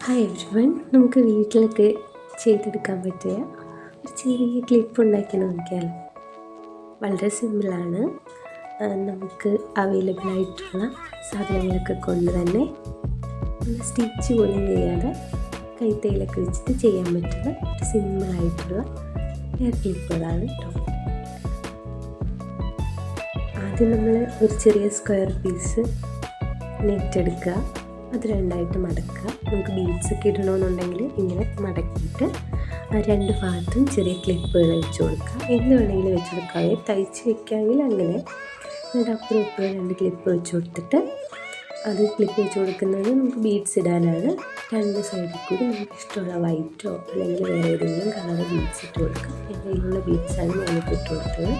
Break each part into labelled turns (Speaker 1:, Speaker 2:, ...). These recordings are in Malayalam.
Speaker 1: ഹായ് എവരിവൺ, നമുക്ക് വീട്ടിലൊക്കെ ചെയ്തെടുക്കാൻ പറ്റിയ ഒരു ചെറിയ ക്ലിപ്പ് ഉണ്ടാക്കി നോക്കിയാൽ വളരെ സിമ്പിളാണ്. നമുക്ക് അവൈലബിൾ ആയിട്ടുള്ള സാധനങ്ങളൊക്കെ കൊണ്ട് തന്നെ സ്റ്റിച്ച് പോലും ചെയ്യാതെ കൈത്തയിലൊക്കെ വെച്ചിട്ട് ചെയ്യാൻ പറ്റുന്ന ഒരു സിമ്പിളായിട്ടുള്ള ഹെയർ ക്ലിപ്പുകളാണ് കേട്ടോ. ആദ്യം നമ്മൾ ഒരു ചെറിയ സ്ക്വയർ പീസ് നെറ്റ് എടുക്കുക, അത് രണ്ടായിട്ട് മടക്കുക. നമുക്ക് ബീഡ്സ് ഒക്കെ ഇടണമെന്നുണ്ടെങ്കിൽ ഇങ്ങനെ മടക്കിയിട്ട് രണ്ട് ഭാഗത്തും ചെറിയ ക്ലിപ്പുകൾ വെച്ച് കൊടുക്കുക. എന്ത് വേണമെങ്കിലും വെച്ച് കൊടുക്കാതെ തയ്ച്ച് വെക്കാമെങ്കിൽ അങ്ങനെ അപ്പുറം ഇപ്പുറം രണ്ട് ക്ലിപ്പ് വെച്ച് കൊടുത്തിട്ട് അത് ക്ലിപ്പ് വെച്ച് കൊടുക്കുന്നത് നമുക്ക് ബീഡ്സ് ഇടാനാണ്. രണ്ട് സൈഡിൽ കൂടി നമുക്ക് ഇഷ്ടമുള്ള വൈറ്റോ അല്ലെങ്കിൽ വേറെ ഏതെങ്കിലും കളർ ബീഡ്സ് ഇട്ട് കൊടുക്കാം. എന്തെങ്കിലുള്ള ബീഡ്സാണ് ഞാനിപ്പോൾ ഇട്ട് കൊടുത്തത്.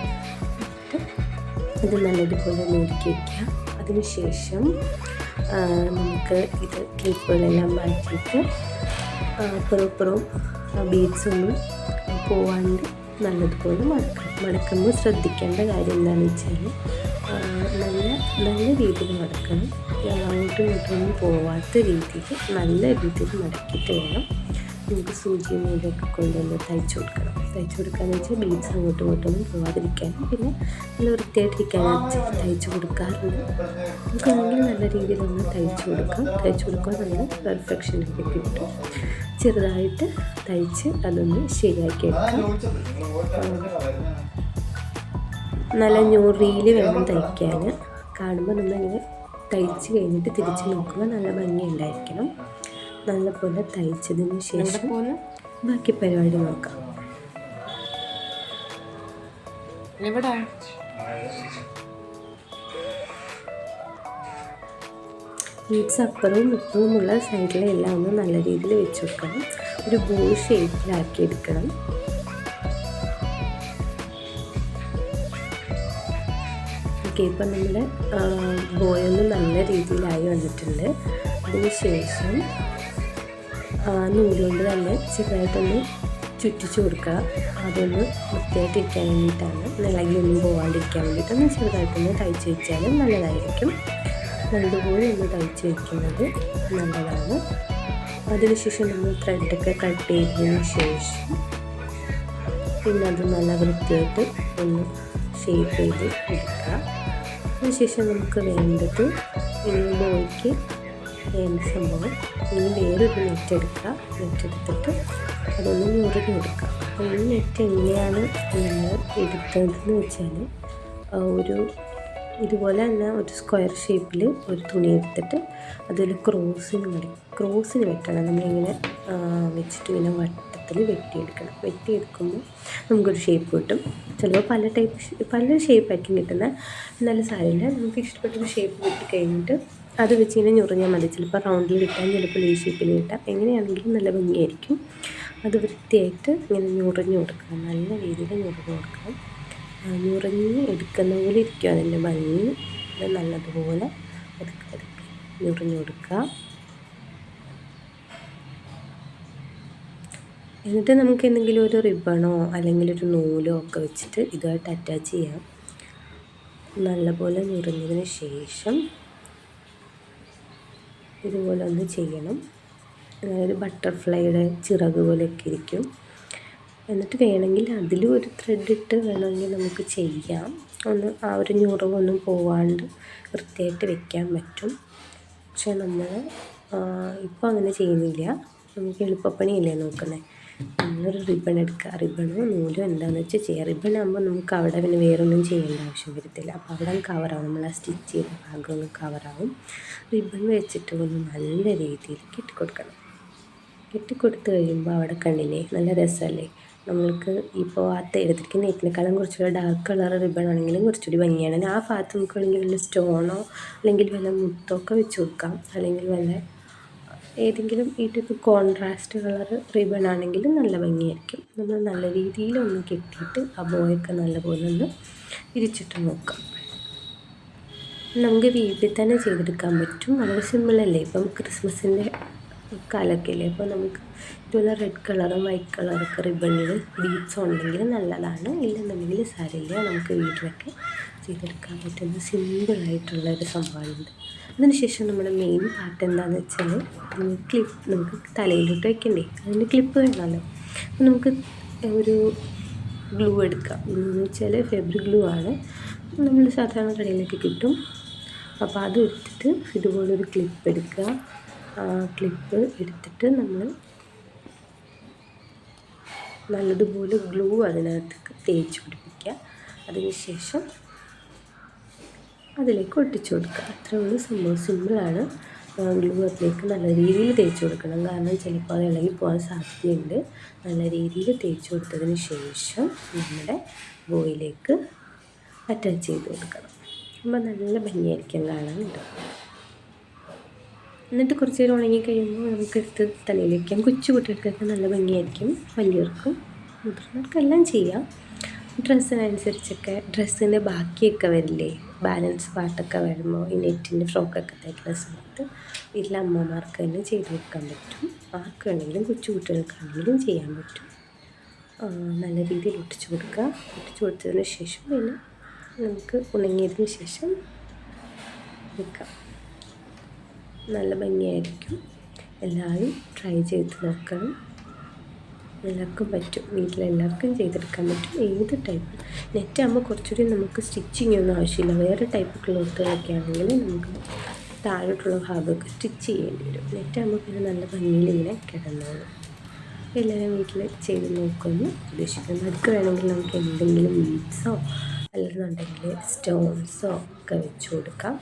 Speaker 1: അത് നല്ലതുപോലെ മുറുക്കി വയ്ക്കുക. അതിനുശേഷം നമുക്ക് ഇത് ക്ലിപ്പുകളെല്ലാം മാറ്റിയിട്ട് അപ്പുറം ബീഡ്സൊന്നും പോവാണ്ട് നല്ലതുപോലെ മടക്കുമ്പോൾ ശ്രദ്ധിക്കേണ്ട കാര്യം എന്താണെന്ന് വെച്ചാൽ നല്ല രീതിയിൽ മടക്കണം. അങ്ങോട്ടും ഇങ്ങോട്ടൊന്നും പോവാത്ത രീതിയിൽ നല്ല രീതിയിൽ മടക്കിയിട്ട് വേണം നമുക്ക് സൂചി നൂലൊക്കെ കൊണ്ടുവന്ന് തയ്ച്ചു കൊടുക്കണം. തയ്ച്ചു കൊടുക്കാന്ന് വെച്ചാൽ ബീഡ്സ് അങ്ങോട്ടും ഇങ്ങോട്ടൊന്നും പോവാതിരിക്കാനും പിന്നെ നല്ല വൃത്തിയായിട്ടിരിക്കാനും തയ്ച്ചു കൊടുക്കാറുണ്ട്. നമുക്കാണെങ്കിൽ നല്ല രീതിയിലൊന്ന് തയ്ച്ചു കൊടുക്കുമ്പോൾ നല്ല പെർഫെക്ഷനൊക്കെ കിട്ടും. ചെറുതായിട്ട് തയ്ച്ച് അതൊന്ന് ശരിയാക്കി എടുക്കാം. നല്ല ഞൊറിയിൽ വേണം തയ്ക്കാൻ. കാണുമ്പോൾ നമ്മളിങ്ങനെ തയ്ച്ച് കഴിഞ്ഞിട്ട് തിരിച്ച് നോക്കുമ്പോൾ നല്ല ഭംഗിയുണ്ടായിരിക്കണം. നല്ലപോലെ തയ്ച്ചതിന് ശേഷം ബാക്കി പരിപാടി നോക്കാം. ബീഡ്സ് അപ്പുറവും ഇപ്പുറവുമുള്ള സൈഡിലെല്ലാം ഒന്ന് നല്ല രീതിയിൽ വെച്ച് കൊടുക്കണം. ഒരു ബോ ഷേപ്പിലാക്കി എടുക്കണം. ഓക്കെ, ഇപ്പം നമ്മുടെ ബോയൊന്ന് നല്ല രീതിയിലായി വന്നിട്ടുണ്ട്. അതിന് ശേഷം നൂലുകൊണ്ട് തന്നെ ചെറുതായിട്ടൊന്ന് ചുറ്റിച്ച് കൊടുക്കുക. അതൊന്ന് വൃത്തിയായിട്ടിരിക്കാൻ വേണ്ടിയിട്ടാണ്, ഇളകിയൊന്നും പോകാണ്ടിരിക്കാൻ വേണ്ടിയിട്ടൊന്ന് ചെറുതായിട്ടൊന്ന് തയ്ച്ച് വെച്ചാലും നല്ലതായിരിക്കും. നല്ലതുപോലെ ഒന്ന് തയ്ച്ച് വയ്ക്കുന്നത് നല്ലതാണ്. അതിനുശേഷം നമ്മൾ ത്രെഡൊക്കെ കട്ട് ചെയ്തതിന് ശേഷം പിന്നെ അത് നല്ല വൃത്തിയായിട്ട് ഒന്ന് ഷേപ്പ് ചെയ്ത് എടുക്കുക. അതിനുശേഷം നമുക്ക് വേണ്ടത് ഈ ബോയ്ക്ക് വേണ്ട സംഭവം ഇനി വേറൊരു നെറ്റ് എടുക്കുക. നെറ്റ് എടുത്തിട്ട് അതൊന്ന് മുറിഞ്ഞ് കൊടുക്കുക. അപ്പോൾ ഈ നെറ്റ് എങ്ങനെയാണ് നമ്മൾ എടുത്തതെന്ന് വെച്ചാൽ ഇതുപോലെ തന്നെ ഒരു സ്ക്വയർ ഷേപ്പിൽ ഒരു തുണി എടുത്തിട്ട് അതിൽ ക്രോസിന് വെട്ടണം. നമ്മളിങ്ങനെ വെച്ചിട്ട് ഇങ്ങനെ വട്ടത്തിൽ വെട്ടിയെടുക്കണം. വെട്ടിയെടുക്കുമ്പോൾ നമുക്കൊരു ഷേപ്പ് കിട്ടും. ചിലപ്പോൾ പല ഷേപ്പായിരിക്കും കിട്ടുന്നത്. എന്നാലും സാരമില്ല, നമുക്ക് ഇഷ്ടപ്പെട്ടൊരു ഷേപ്പ് കിട്ടിക്കഴിഞ്ഞിട്ട് അത് വെച്ച് ഇങ്ങനെ ഞൊറിഞ്ഞാൽ മതി. ചിലപ്പോൾ റൗണ്ടിൽ കിട്ടാം, ചിലപ്പോൾ ഈ ഷേപ്പിൽ കിട്ടാം. എങ്ങനെയാണെങ്കിലും നല്ല ഭംഗിയായിരിക്കും. അത് വൃത്തിയായിട്ട് ഇങ്ങനെ ഞൊറിഞ്ഞ് കൊടുക്കണം. നല്ല രീതിയിൽ ഞൊറിഞ്ഞ് കൊടുക്കണം. ഞൊറിഞ്ഞ് എടുക്കുന്ന പോലെ ഇരിക്കും അതിൻ്റെ ഭംഗി. അത് നല്ലതുപോലെ പതുക്കെ ഞൊറിഞ്ഞ് കൊടുക്കുക. എന്നിട്ട് നമുക്ക് എന്തെങ്കിലും ഒരു റിബണോ അല്ലെങ്കിൽ ഒരു നൂലോ ഒക്കെ വെച്ചിട്ട് ഇതുമായിട്ട് അറ്റാച്ച് ചെയ്യാം. നല്ലപോലെ ഞൊറിഞ്ഞതിന് ശേഷം ഇതുപോലെ ഒന്ന് ചെയ്യണം. അതായത് ബട്ടർഫ്ലൈയുടെ ചിറക് പോലെയൊക്കെ ഇരിക്കും. എന്നിട്ട് വേണമെങ്കിൽ അതിലും ഒരു ത്രെഡ് ഇട്ട് വേണമെങ്കിൽ നമുക്ക് ചെയ്യാം. ഒന്ന് ആ ഒരു ഞുറവൊന്നും പോവാണ്ട് വൃത്തിയായിട്ട് വെക്കാൻ പറ്റും. പക്ഷെ നമ്മൾ ഇപ്പോൾ അങ്ങനെ ചെയ്യുന്നില്ല. നമുക്ക് എളുപ്പപ്പണിയല്ലേ നോക്കുന്നത്. നമ്മളൊരു റിബൺ എടുക്കുക. റിബണോ നൂലോ എന്താണെന്ന് വെച്ചാൽ ചെയ്യുക. റിബൺ ആകുമ്പോൾ നമുക്ക് അവിടെ പിന്നെ വേറൊന്നും ചെയ്യേണ്ട ആവശ്യം വരത്തില്ല. അപ്പോൾ അവിടെ കവറാവും, നമ്മൾ ആ സ്റ്റിച്ച് ചെയ്ത ഭാഗമൊന്നും കവറാവും. റിബൺ വെച്ചിട്ട് ഒന്ന് നല്ല രീതിയിൽ കെട്ടിക്കൊടുക്കണം. കെട്ടിക്കൊടുത്ത് കഴിയുമ്പോൾ അവിടെ കണ്ണിനെ നല്ല രസമല്ലേ. നമ്മൾക്ക് ഇപ്പോൾ ആ എടുത്തിരിക്കുന്ന നെറ്റിനേക്കാളും കുറച്ചുകൂടെ ഡാർക്ക് കളർ റിബൺ ആണെങ്കിലും കുറച്ചുകൂടി ഭംഗിയാണ്. ആ ഭാഗത്ത് നമുക്ക് വേണമെങ്കിൽ വല്ല സ്റ്റോണോ അല്ലെങ്കിൽ വല്ല മുത്തൊക്കെ വെച്ച് കൊടുക്കാം. അല്ലെങ്കിൽ വല്ല ഏതെങ്കിലും ഈ ടൈപ്പ് കോൺട്രാസ്റ്റ് കളർ റിബൺ ആണെങ്കിലും നല്ല ഭംഗിയായിരിക്കും. നമ്മൾ നല്ല രീതിയിലൊന്ന് കെട്ടിയിട്ട് ആ ബോയൊക്കെ നല്ലപോലെ ഒന്ന് വിരിച്ചിട്ട് നോക്കാം. നമുക്ക് വീട്ടിൽ തന്നെ ചെയ്തെടുക്കാൻ പറ്റും. വളരെ സിമ്പിളല്ലേ. ഇപ്പം ക്രിസ്മസിൻ്റെ കാലമൊക്കെ അല്ലേ. അപ്പോൾ നമുക്ക് ഇതുപോലെ റെഡ് കളറും വൈറ്റ് കളറൊക്കെ റിബണിൽ ബീഡ്സ് ഉണ്ടെങ്കിൽ നല്ലതാണ്. ഇല്ലെന്നുണ്ടെങ്കിൽ സാരമില്ല, നമുക്ക് വീട്ടിലൊക്കെ ചെയ്തെടുക്കാൻ പറ്റുന്ന സിമ്പിളായിട്ടുള്ളൊരു സംഭവമാണിത്. അതിനുശേഷം നമ്മുടെ മെയിൻ പാർട്ട് എന്താണെന്ന് വെച്ചാൽ ക്ലിപ്പ് നമുക്ക് തലയിലോട്ട് വയ്ക്കണ്ടേ, അതിന് ക്ലിപ്പ് വേണമല്ലോ. അപ്പോൾ നമുക്ക് ഒരു ഗ്ലൂ എടുക്കാം. ഗ്ലൂ എന്ന് വെച്ചാൽ ഫെബ്രിക് ഗ്ലൂ ആണ്, നമ്മൾ സാധാരണ കടയിലൊക്കെ കിട്ടും. അപ്പോൾ അത് എടുത്തിട്ട് ഇതുപോലൊരു ക്ലിപ്പ് എടുക്കുക. ക്ലിപ്പ് എടുത്തിട്ട് നമ്മൾ നല്ലതുപോലെ ഗ്ലൂ അതിനകത്ത് തേച്ച് പിടിപ്പിക്കുക. അതിനുശേഷം അതിലേക്ക് ഒട്ടിച്ചു കൊടുക്കുക. അത്രേ ഉള്ളൂ സംഭവം, സിമ്പിളാണ്. ഗ്ലൂ അതിലേക്ക് നല്ല രീതിയിൽ തേച്ച് കൊടുക്കണം, കാരണം ചിലപ്പോൾ അത് ഇളകി പോകാൻ സാധ്യതയുണ്ട്. നല്ല രീതിയിൽ തേച്ച് കൊടുത്തതിന് ശേഷം നമ്മുടെ ബോയിലേക്ക് അറ്റാച്ച് ചെയ്ത് കൊടുക്കണം. അപ്പോൾ നല്ല ഭംഗിയായിരിക്കും കാണാൻ കേട്ടോ. എന്നിട്ട് കുറച്ച് നേരം ഉണങ്ങി കഴിയുമ്പോൾ നമുക്കെടുത്ത് തലയിൽ വയ്ക്കാം. കൊച്ചു കുട്ടികൾക്കൊക്കെ നല്ല ഭംഗിയായിരിക്കും, വലിയവർക്കും മുതിർന്നവർക്കെല്ലാം ചെയ്യാം. ഡ്രസ്സിനനുസരിച്ചൊക്കെ ഡ്രസ്സിൻ്റെ ബാക്കിയൊക്കെ വരില്ലേ, ബാലൻസ് പാർട്ടൊക്കെ വരുമ്പോൾ ഈ നെറ്റിൻ്റെ ഫ്രോക്കൊക്കെ തയ്ക്കുന്ന സമയത്ത് വീട്ടിലെ അമ്മമാർക്ക് തന്നെ ചെയ്ത് കൊടുക്കാൻ പറ്റും. ആർക്ക് വേണമെങ്കിലും, കൊച്ചു കുട്ടികൾക്കാണെങ്കിലും ചെയ്യാൻ പറ്റും. നല്ല രീതിയിൽ ഒട്ടിച്ചു കൊടുക്കുക. ഒട്ടിച്ചു കൊടുത്തതിന് ശേഷം പിന്നെ നമുക്ക് ഉണങ്ങിയതിന് ശേഷം വെക്കാം. നല്ല ഭംഗിയായിരിക്കും. എല്ലാവരും ട്രൈ ചെയ്ത് നോക്കണം. എല്ലാവർക്കും പറ്റും, വീട്ടിലെല്ലാവർക്കും ചെയ്തെടുക്കാൻ പറ്റും. ഏത് ടൈപ്പ് നെറ്റാകുമ്പോൾ കുറച്ചുകൂടി നമുക്ക് സ്റ്റിച്ചിങ് ഒന്നും ആവശ്യമില്ല. വേറെ ടൈപ്പ് ക്ലോത്തുകളൊക്കെ ആണെങ്കിൽ നമുക്ക് താഴോട്ടുള്ള ഭാഗമൊക്കെ സ്റ്റിച്ച് ചെയ്യേണ്ടി വരും. നെറ്റാകുമ്പോൾ പിന്നെ നല്ല ഭംഗിയിൽ ഇങ്ങനെ കിടന്നോളും. എല്ലാവരും വീട്ടിൽ ചെയ്ത് നോക്കുമെന്ന് ഉദ്ദേശിക്കുന്നു. അടുത്ത് വേണമെങ്കിൽ നമുക്ക് എന്തെങ്കിലും ബീഡ്സോ അല്ലെന്നുണ്ടെങ്കിൽ സ്റ്റോൺസോ ഒക്കെ വെച്ച് കൊടുക്കാം.